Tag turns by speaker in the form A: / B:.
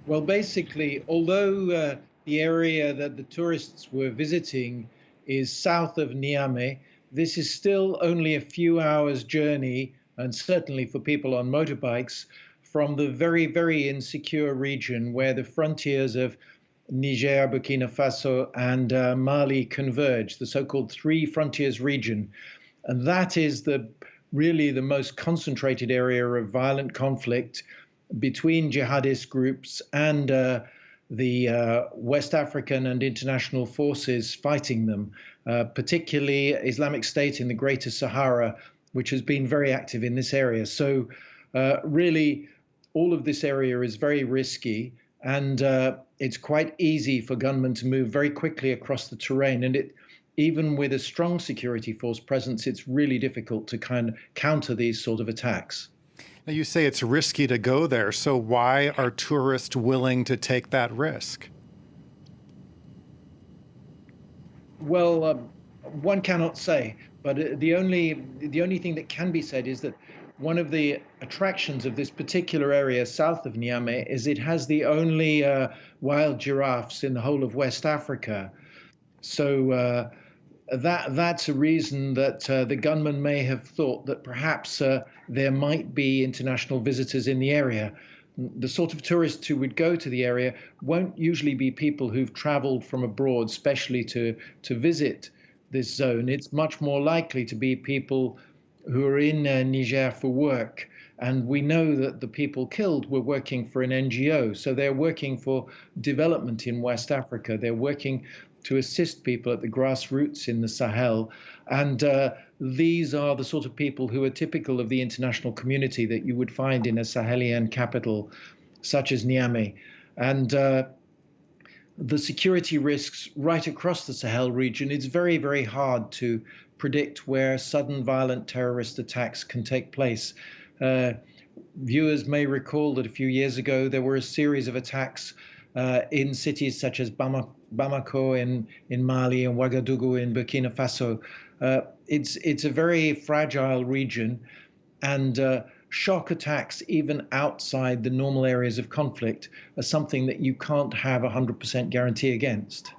A: Well, basically, although the area that the tourists were visiting is south of Niamey, this is still only a few hours' journey, and certainly for people on motorbikes, from the very, very insecure region where the frontiers of Niger, Burkina Faso, and Mali converge, the so-called Three Frontiers region. And that is the really the most concentrated area of violent conflict between jihadist groups and the West African and international forces fighting them, particularly Islamic State in the Greater Sahara, which has been very active in this area. So, really, all of this area is very risky, and it's quite easy for gunmen to move very quickly across the terrain. And even with a strong security force presence, it's really difficult to kind of counter these sort of attacks.
B: Now, you say it's risky to go there, so why are tourists willing to take that risk?
A: Well, one cannot say, but the only thing that can be said is that one of the attractions of this particular area south of Niamey is it has the only wild giraffes in the whole of West Africa. So that's a reason that the gunman may have thought that perhaps there might be international visitors in the area. The sort of tourists who would go to the area won't usually be people who've traveled from abroad, specially to visit this zone. It's much more likely to be people who are in Niger for work. And we know that the people killed were working for an NGO. So they're working for development in West Africa. They're working to assist people at the grassroots in the Sahel. And these are the sort of people who are typical of the international community that you would find in a Sahelian capital such as Niamey. And the security risks right across the Sahel region, it's very, very hard to predict where sudden violent terrorist attacks can take place. Viewers may recall that a few years ago there were a series of attacks in cities such as Bamako in Mali and Ouagadougou in Burkina Faso. It's a very fragile region, and shock attacks, even outside the normal areas of conflict, are something that you can't have a 100% guarantee against.